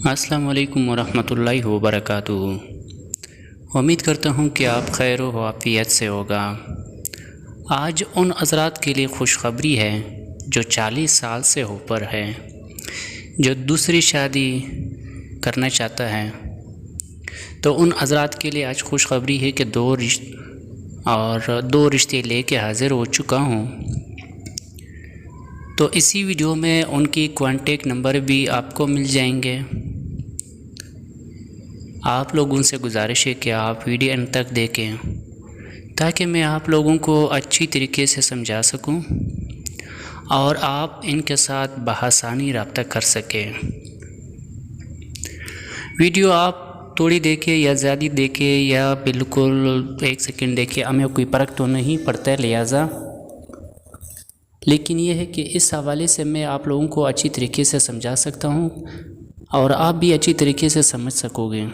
अस्सलाम वालेकुम वरहमतुल्लाहि वबरकातुहू। उम्मीद करता हूँ कि आप खैर व आफ़ियत से होगा। आज उन हज़रात के लिए खुशखबरी है जो 40 साल से ऊपर है, जो दूसरी शादी करना चाहता है। तो उन हज़रात के लिए आज खुशखबरी है कि दो रिश्ते लेके हाज़िर हो चुका हूँ। तो इसी वीडियो में उनकी कॉन्टेक्ट नंबर भी आपको मिल जाएंगे। आप लोगों से गुजारिश है कि आप वीडियो अंत तक देखें ताकि मैं आप लोगों को अच्छी तरीके से समझा सकूं और आप इनके साथ बआसानी रब्ता कर सकें। वीडियो आप थोड़ी देखें या ज़्यादा देखें या बिल्कुल 1 सेकंड देखें, हमें कोई फ़र्क तो नहीं पड़ता है लिहाजा, लेकिन यह है कि इस हवाले से मैं आप लोगों को अच्छी तरीके से समझा सकता हूँ और आप भी अच्छी तरीके से समझ सकोगे।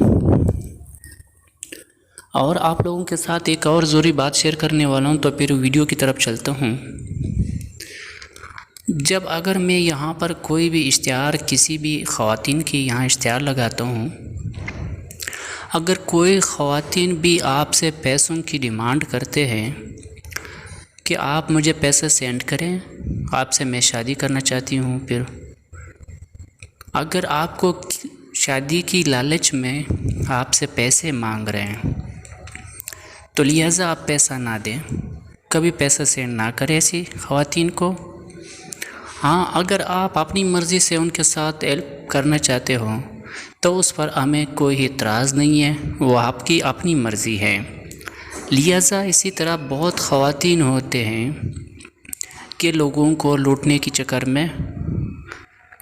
और आप लोगों के साथ एक और ज़रूरी बात शेयर करने वाला हूँ, तो फिर वीडियो की तरफ चलता हूँ। जब अगर मैं यहाँ पर कोई भी इश्तिहार किसी भी ख़वातीन की यहाँ इश्तिहार लगाता हूँ, अगर कोई ख़वातीन भी आपसे पैसों की डिमांड करते हैं कि आप मुझे पैसे सेंड करें, आपसे मैं शादी करना चाहती हूँ, फिर अगर आपको शादी की लालच में आपसे पैसे मांग रहे हैं तो लिहाजा आप पैसा ना दें, कभी पैसा सेंड ना करें ऐसी ख़वातीन को। हाँ, अगर आप अपनी मर्ज़ी से उनके साथ हेल्प करना चाहते हो तो उस पर हमें कोई इतराज़ नहीं है, वो आपकी अपनी मर्ज़ी है। लिहाजा इसी तरह बहुत ख़वातीन होते हैं कि लोगों को लूटने के चक्कर में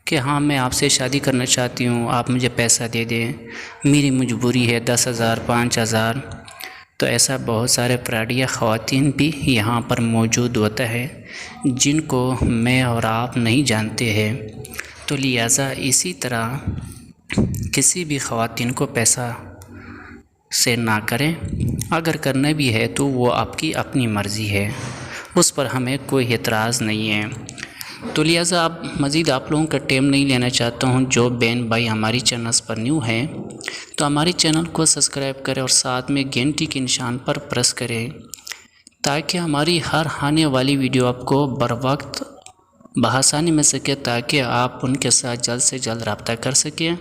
कि हाँ मैं आपसे शादी करना चाहती हूँ, आप मुझे पैसा दे दें, मेरी मजबूरी है 10,000 5,000। तो ऐसा बहुत सारे फ्रॉडिया ख़वातीन भी यहाँ पर मौजूद होता है जिनको मैं और आप नहीं जानते हैं। तो लिहाजा इसी तरह किसी भी ख़वातीन को पैसा से ना करें, अगर करना भी है तो वो आपकी अपनी मर्ज़ी है, उस पर हमें कोई एतराज़ नहीं है। तो लिहाजा अब मज़ीद आप लोगों का टाइम नहीं लेना चाहता हूँ। जो बहन भाई हमारी चैनल्स पर न्यू हैं तो हमारे चैनल को सब्सक्राइब करें और साथ में घंटी के निशान पर प्रेस करें ताकि हमारी हर आने वाली वीडियो आपको बर वक्त बआसानी मिल सके, ताकि आप उनके साथ जल्द से जल्द रब्ता कर सकें।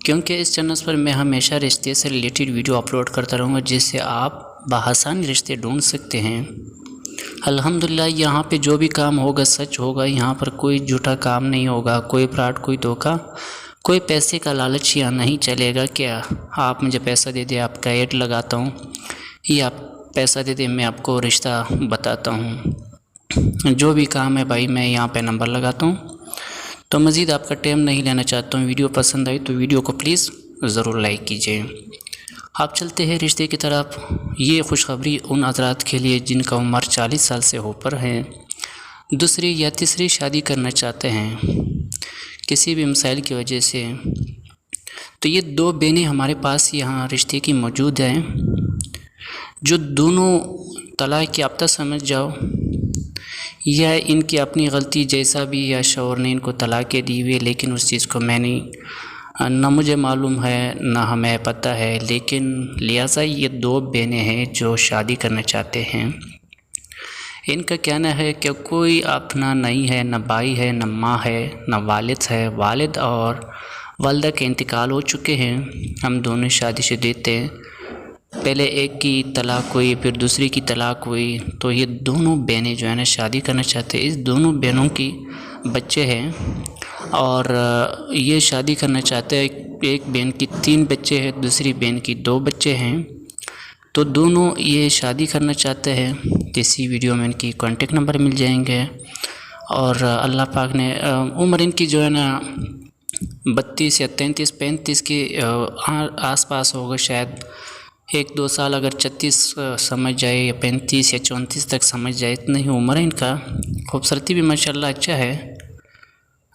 क्योंकि इस चैनल पर मैं हमेशा रिश्ते से रिलेटेड वीडियो अपलोड करता रहूँगा जिससे आप बआसानी रिश्ते ढूंढ सकते हैं। अल्हम्दुलिल्लाह यहाँ पे जो भी काम होगा सच होगा, यहाँ पर कोई झूठा काम नहीं होगा, कोई फ्रॉड, कोई धोखा, कोई पैसे का लालच यहाँ नहीं चलेगा। क्या आप मुझे पैसा दे दे, आपका ऐड लगाता हूँ, या आप पैसा दे दे मैं आपको रिश्ता बताता हूँ। जो भी काम है भाई मैं यहाँ पे नंबर लगाता हूँ। तो मज़ीद आपका टाइम नहीं लेना चाहता हूँ। वीडियो पसंद आई तो वीडियो को प्लीज़ ज़रूर लाइक कीजिए। आप चलते हैं रिश्ते की तरफ। ये खुशखबरी उन हज़रात के लिए जिनका उम्र 40 साल से ऊपर है, दूसरी या तीसरी शादी करना चाहते हैं किसी भी मसाइल की वजह से। तो ये 2 बहनें हमारे पास यहाँ रिश्ते की मौजूद हैं जो दोनों तलाक याफ्ता समझ जाओ या इनकी अपनी गलती, जैसा भी, या शौहर ने इनको तलाक़ दी हुई, लेकिन उस चीज़ को मैंने ना मुझे मालूम है ना हमें पता है। लेकिन लिहाजा ये 2 बहनें हैं जो शादी करना चाहते हैं। इनका कहना है कि कोई अपना नहीं है, न भाई है, न माँ है, न वालिद है। वालिद और वालिदा के इंतकाल हो चुके हैं। हम दोनों शादीशुदा थे, पहले एक की तलाक़ हुई, फिर दूसरी की तलाक़ हुई। तो ये दोनों बहनें जो है ना शादी करना चाहते हैं। इस दोनों बहनों की बच्चे हैं और ये शादी करना चाहते हैं। एक बहन की 3 बच्चे हैं, दूसरी बहन की 2 बच्चे हैं। तो दोनों ये शादी करना चाहते हैं। इसी वीडियो में इनकी कॉन्टेक्ट नंबर मिल जाएंगे। और अल्लाह पाक ने उम्र इनकी जो है ना 32 या 33 35 के आसपास होगा शायद। 1-2 साल अगर 36 समझ जाए या 35 या 34 तक समझ जाए, इतना ही उम्र है इनका। खूबसूरती भी माशाल्लाह अच्छा है।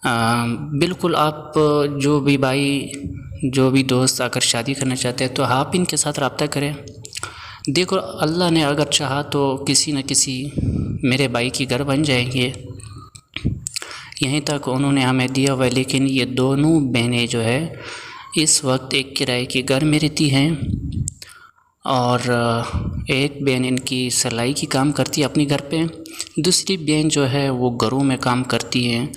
बिल्कुल आप जो भी भाई, जो भी दोस्त अगर शादी करना चाहते हैं तो आप इनके साथ रब्ता करें। देखो अल्लाह ने अगर चाहा तो किसी न किसी मेरे भाई की घर बन जाएंगे। यहीं तक उन्होंने हमें दिया हुआ है। लेकिन ये दोनों बहनें जो है इस वक्त एक किराए के घर में रहती हैं और एक बहन इनकी सिलाई की काम करती है अपने घर पे, दूसरी बहन जो है वो घरों में काम करती है।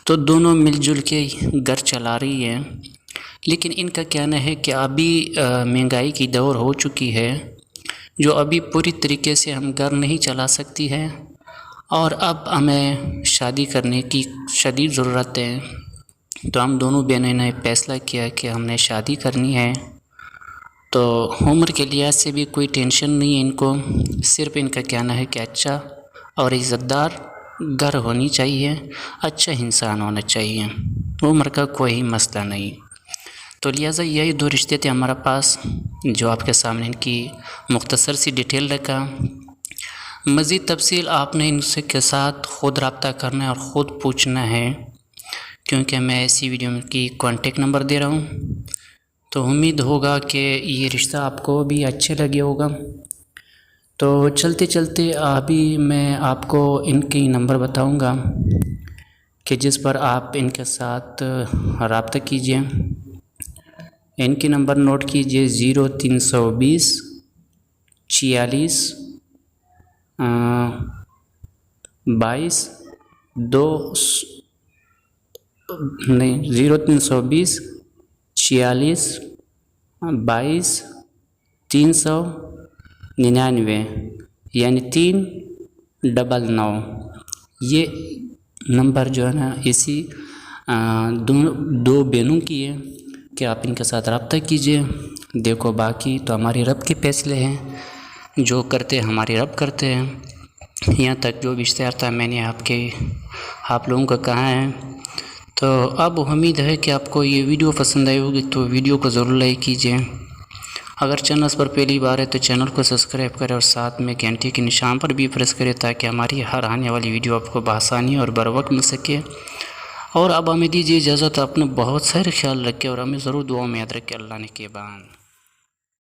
तो दोनों मिलजुल के घर चला रही है। लेकिन इनका कहना है कि अभी महंगाई की दौर हो चुकी है, जो अभी पूरी तरीके से हम घर नहीं चला सकती है और अब हमें शादी करने की शदीद ज़रूरत है। तो हम दोनों बहनों ने फ़ैसला किया कि हमने शादी करनी है। तो उम्र के लिहाज से भी कोई टेंशन नहीं है इनको, सिर्फ़ इनका कहना है कि अच्छा और इज़्ज़तदार घर होनी चाहिए, अच्छा इंसान होना चाहिए, उम्र का कोई मसला नहीं। तो लिहाजा यही दो रिश्ते थे हमारे पास, जो आपके सामने इनकी मुख्तसर सी डिटेल रखा। मज़ीद तफसील आपने इनसे के साथ ख़ुद रब्ता करना है और ख़ुद पूछना है, क्योंकि मैं इसी वीडियो में की कॉन्टेक्ट नंबर दे रहा हूँ। तो उम्मीद होगा कि ये रिश्ता आपको भी अच्छे लगे होगा। तो चलते चलते अभी मैं आपको इनकी नंबर बताऊँगा कि जिस पर आप इनके साथ रब्ता कीजिए। इनकी नंबर नोट कीजिए 0320 46 22 0320 46 22 399 यानी 399। ये नंबर जो है ना इसी दो बहनों की है कि आप इनके साथ रब्ता कीजिए। देखो बाकी तो हमारे रब के फैसले हैं, जो करते हमारे रब करते हैं। यहाँ तक जो भी इश्तिहार था मैंने आप लोगों को कहा है। तो अब उम्मीद है कि आपको ये वीडियो पसंद आई होगी, तो वीडियो को ज़रूर लाइक कीजिए। अगर चैनल पर पहली बार है तो चैनल को सब्सक्राइब करें और साथ में घंटे के निशान पर भी प्रेस करें, ताकि हमारी हर आने वाली वीडियो आपको बआसानी और बर वक्त मिल सके। और अब हमें दीजिए इजाज़त, अपना बहुत सारे ख्याल रखें और हमें ज़रूर दुआ में याद रखें। अल्लाह ने के बान।